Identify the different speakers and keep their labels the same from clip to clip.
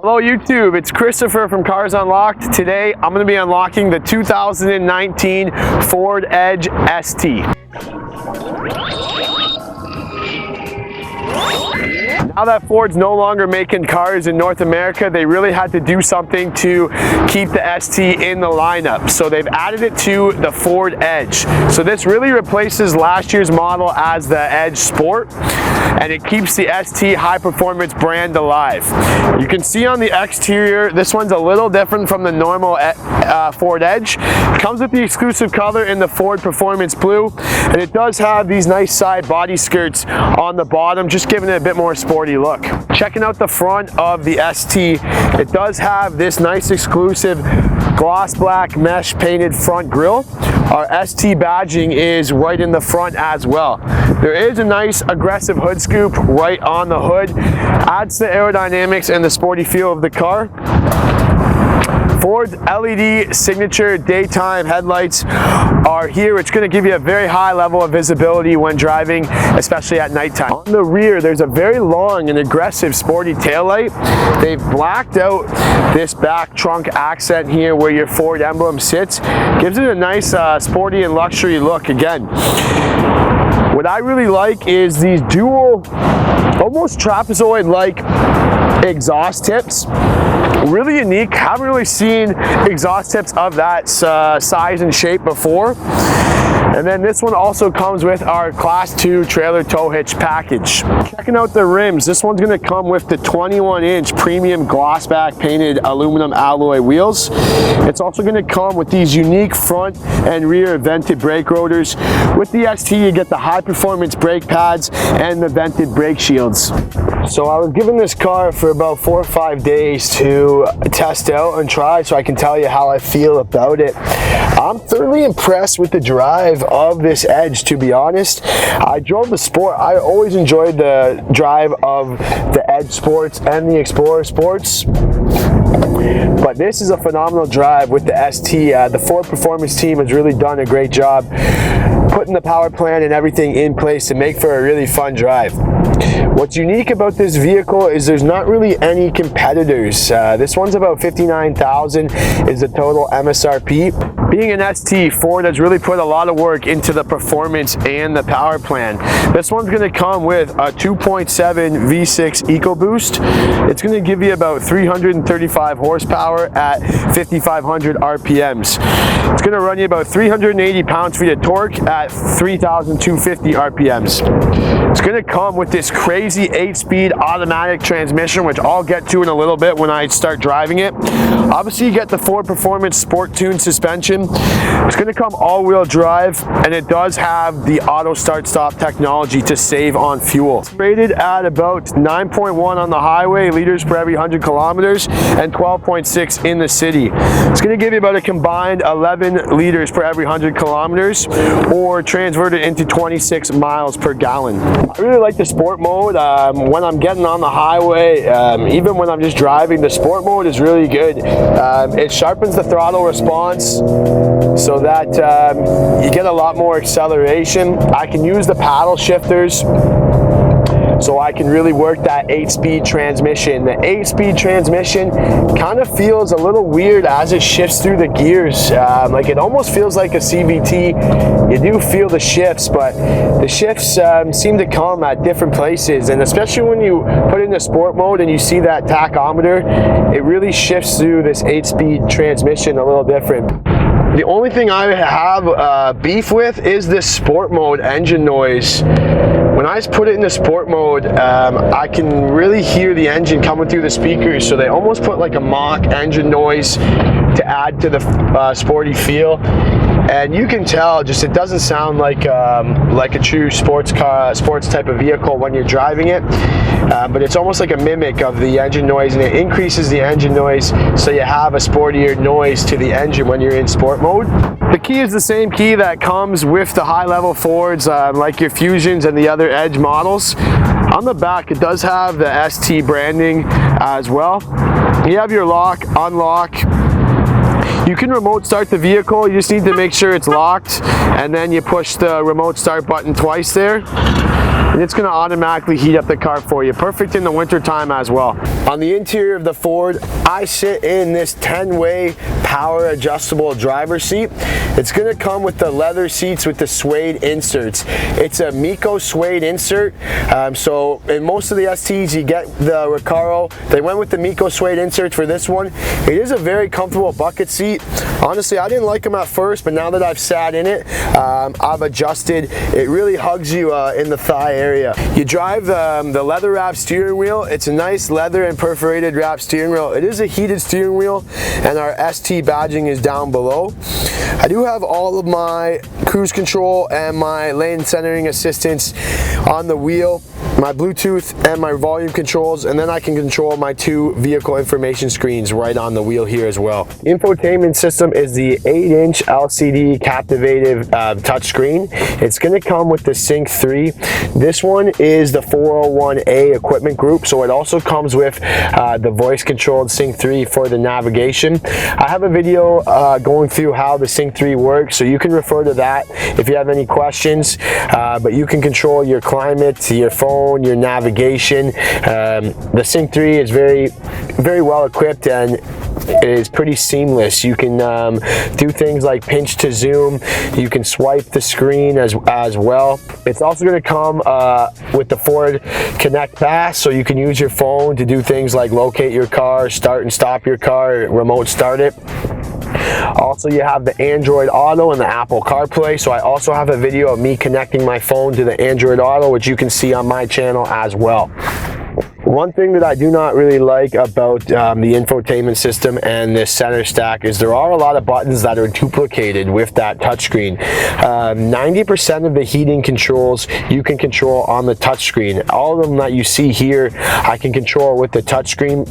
Speaker 1: Hello YouTube, it's Christopher from Cars Unlocked. Today I'm going to be unlocking the 2019 Ford Edge ST. Now that Ford's no longer making cars in North America, they really had to do something to keep the ST in the lineup. So they've added it to the Ford Edge. So this really replaces last year's model as the Edge Sport, and it keeps the ST high performance brand alive. You can see on the exterior, this one's a little different from the normal Ford Edge. It comes with the exclusive color in the Ford Performance Blue, and it does have these nice side body skirts on the bottom, just giving it a bit more sporty look. Checking out the front of the ST, it does have this nice exclusive gloss black mesh painted front grille. Our ST badging is right in the front as well. There is a nice aggressive hood scoop right on the hood. Adds to the aerodynamics and the sporty feel of the car. Ford's LED signature daytime headlights are here, which is going to give you a very high level of visibility when driving, especially at nighttime. On the rear, there's a very long and aggressive sporty taillight. They've blacked out this back trunk accent here where your Ford emblem sits. Gives it a nice sporty and luxury look again. What I really like is these dual, almost trapezoid-like exhaust tips. Really unique. Haven't really seen exhaust tips of that size and shape before. And then this one also comes with our Class 2 trailer tow hitch package. Checking out the rims, this one's going to come with the 21-inch premium gloss back painted aluminum alloy wheels. It's also going to come with these unique front and rear vented brake rotors. With the ST, you get the high performance brake pads and the vented brake shields. So I was given this car for about 4 or 5 days to test out and try, so I can tell you how I feel about it. I'm thoroughly impressed with the drive of this Edge, to be honest. I drove the Sport. I always enjoyed the drive of the Edge Sports and the Explorer Sports, but this is a phenomenal drive with the ST. The Ford Performance team has really done a great job putting the power plant and everything in place to make for a really fun drive. What's unique about this vehicle is there's not really any competitors. This one's about $59,000 is the total MSRP. Being an ST, Ford has really put a lot of work into the performance and the power plan. This one's going to come with a 2.7 V6 EcoBoost. It's going to give you about 335 horsepower at 5,500 RPMs. It's going to run you about 380 pounds-feet of torque at 3,250 RPMs. It's going to come with this crazy 8-speed automatic transmission, which I'll get to in a little bit when I start driving it. Obviously, you get the Ford Performance Sport Tune suspension. It's going to come all-wheel drive, and it does have the auto start-stop technology to save on fuel. It's rated at about 9.1 on the highway, liters per every 100 kilometers, and 12.6 in the city. It's going to give you about a combined 11 liters per every 100 kilometers, or translate it into 26 miles per gallon. I really like the Sport mode. When I'm getting on the highway, even when I'm just driving, the Sport mode is really good. It sharpens the throttle response so that you get a lot more acceleration. I can use the paddle shifters so I can really work that 8-speed transmission. The 8-speed transmission kind of feels a little weird as it shifts through the gears. Like it almost feels like a CVT. You do feel the shifts, but the shifts seem to come at different places, and especially when you put in the Sport mode and you see that tachometer, it really shifts through this 8-speed transmission a little different. The only thing I have beef with is this Sport mode engine noise. When I put it in the Sport mode, I can really hear the engine coming through the speakers, so they almost put like a mock engine noise to add to the sporty feel. And you can tell, just it doesn't sound like a true sports type of vehicle when you're driving it. But it's almost like a mimic of the engine noise, and it increases the engine noise so you have a sportier noise to the engine when you're in Sport mode. The key is the same key that comes with the high-level Fords, like your Fusions and the other Edge models. On the back, it does have the ST branding as well. You have your lock, unlock. You can remote start the vehicle. You just need to make sure it's locked, and then you push the remote start button twice there. and it's going to automatically heat up the car for you. Perfect in the winter time as well. On the interior of the Ford, I sit in this 10-way power adjustable driver's seat. It's going to come with the leather seats with the suede inserts. It's a Miko suede insert. So in most of the STs you get the Recaro. They went with the Miko suede insert for this one. It is a very comfortable bucket seat. Honestly, I didn't like them at first, but now that I've sat in it, I've adjusted. It really hugs you in the thigh area. You drive the leather wrap steering wheel. It's a nice leather and perforated wrap steering wheel. It is a heated steering wheel, and our ST badging is down below. I do have all of my cruise control and my lane centering assistance on the wheel, my Bluetooth and my volume controls, and then I can control my 2 vehicle information screens right on the wheel here as well. Infotainment system is the 8-inch LCD Captivative touchscreen. It's going to come with the Sync 3. This one is the 401A equipment group, so it also comes with the voice controlled Sync 3 for the navigation. I have a video going through how the Sync 3 works, so you can refer to that if you have any questions, but you can control your climate, your phone, your navigation. The Sync 3 is very well equipped and is pretty seamless. You can do things like pinch to zoom. You can swipe the screen as well. It's also going to come with the Ford Connect Pass, so you can use your phone to do things like locate your car, start and stop your car, remote start it. Also, you have the Android Auto and the Apple CarPlay, so I also have a video of me connecting my phone to the Android Auto, which you can see on my channel as well. One thing that I do not really like about the infotainment system and this center stack is there are a lot of buttons that are duplicated with that touchscreen. 90% of the heating controls you can control on the touchscreen. All of them that you see here, I can control with the touchscreen.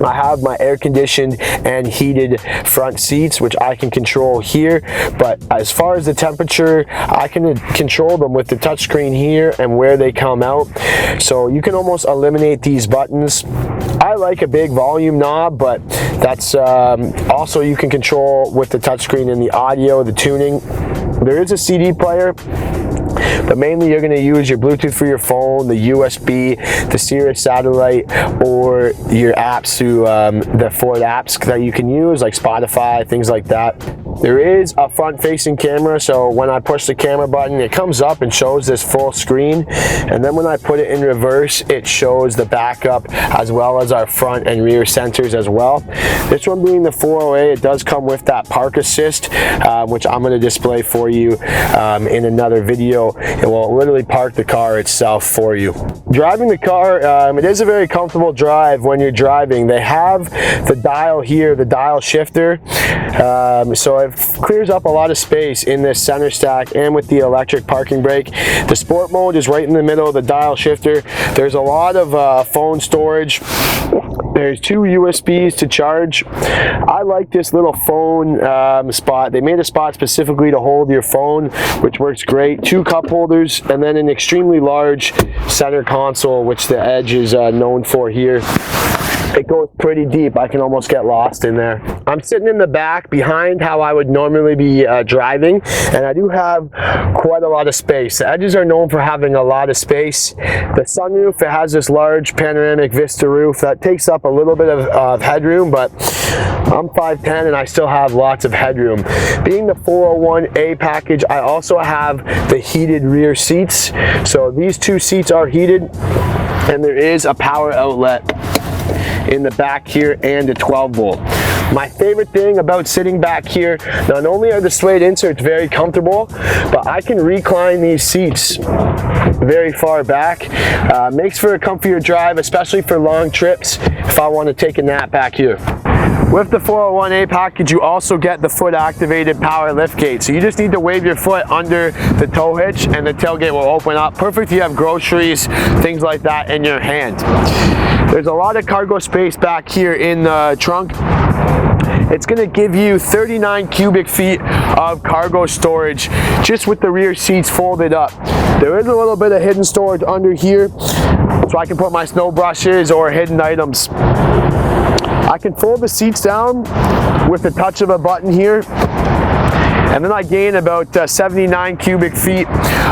Speaker 1: I have my air conditioned and heated front seats, which I can control here, but as far as the temperature, I can control them with the touchscreen here and where they come out. So you can almost eliminate these buttons. I like a big volume knob, but that's also you can control with the touchscreen and the audio, the tuning. There is a CD player, but mainly you're going to use your Bluetooth for your phone, the USB, the Sirius satellite, or your apps through the Ford apps that you can use, like Spotify, things like that. There is a front-facing camera, so when I push the camera button, it comes up and shows this full screen, and then when I put it in reverse, it shows the backup as well as our front and rear sensors as well. This one being the 408, it does come with that park assist, which I'm going to display for you in another video. It will literally park the car itself for you. Driving the car, it is a very comfortable drive when you're driving. They have the dial here, the dial shifter, so it clears up a lot of space in this center stack and with the electric parking brake. The sport mode is right in the middle of the dial shifter. There's a lot of phone storage. There's 2 USBs to charge. I like this little phone spot. They made a spot specifically to hold your phone, which works great. 2 cup holders, and then an extremely large center console, which the Edge is known for here. It goes pretty deep. I can almost get lost in there. I'm sitting in the back behind how I would normally be driving, and I do have quite a lot of space. The Edges are known for having a lot of space. The sunroof, it has this large panoramic vista roof that takes up a little bit of headroom, but I'm 5'10" and I still have lots of headroom. Being the 401A package, I also have the heated rear seats. So these 2 seats are heated, and there is a power outlet in the back here and a 12 volt. My favorite thing about sitting back here, not only are the suede inserts very comfortable, but I can recline these seats very far back. Makes for a comfier drive, especially for long trips if I want to take a nap back here. With the 401A package, you also get the foot activated power liftgate. So you just need to wave your foot under the tow hitch and the tailgate will open up. Perfect if you have groceries, things like that in your hand. There's a lot of cargo space back here in the trunk. It's going to give you 39 cubic feet of cargo storage just with the rear seats folded up. There is a little bit of hidden storage under here, so I can put my snow brushes or hidden items. I can fold the seats down with the touch of a button here. and then I gain about 79 cubic feet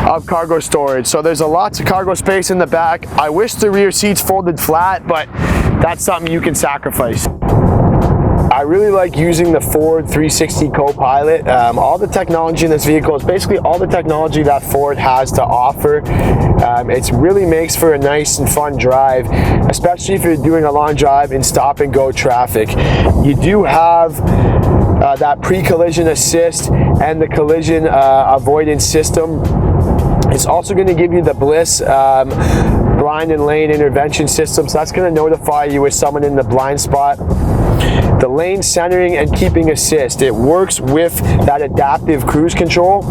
Speaker 1: of cargo storage. So there's lots of cargo space in the back. I wish the rear seats folded flat, but that's something you can sacrifice. I really like using the Ford 360 Co-Pilot. All the technology in this vehicle is basically all the technology that Ford has to offer. It really makes for a nice and fun drive, especially if you're doing a long drive in stop and go traffic. You do have that pre-collision assist and the collision avoidance system. It's also going to give you the Bliss blind and lane intervention system, so that's going to notify you with someone in the blind spot. The lane centering and keeping assist, it works with that adaptive cruise control.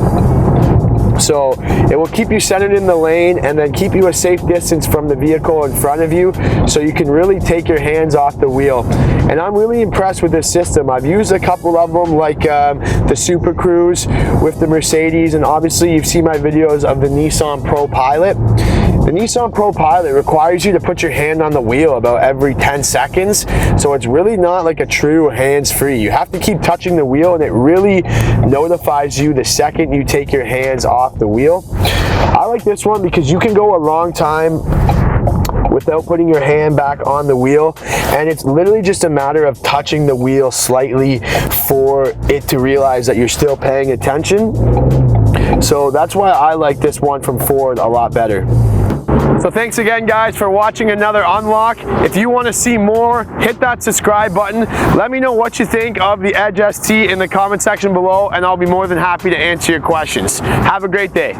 Speaker 1: So it will keep you centered in the lane and then keep you a safe distance from the vehicle in front of you, so you can really take your hands off the wheel. And I'm really impressed with this system. I've used a couple of them, like the Super Cruise with the Mercedes, and obviously you've seen my videos of the Nissan Pro Pilot. The Nissan Pro Pilot requires you to put your hand on the wheel about every 10 seconds, so it's really not like a true hands-free. You have to keep touching the wheel, and it really notifies you the second you take your hands off the wheel. I like this one because you can go a long time without putting your hand back on the wheel, and it's literally just a matter of touching the wheel slightly for it to realize that you're still paying attention. So that's why I like this one from Ford a lot better. So thanks again, guys, for watching another unlock. If you want to see more, hit that subscribe button. Let me know what you think of the Edge ST in the comment section below, and I'll be more than happy to answer your questions. Have a great day.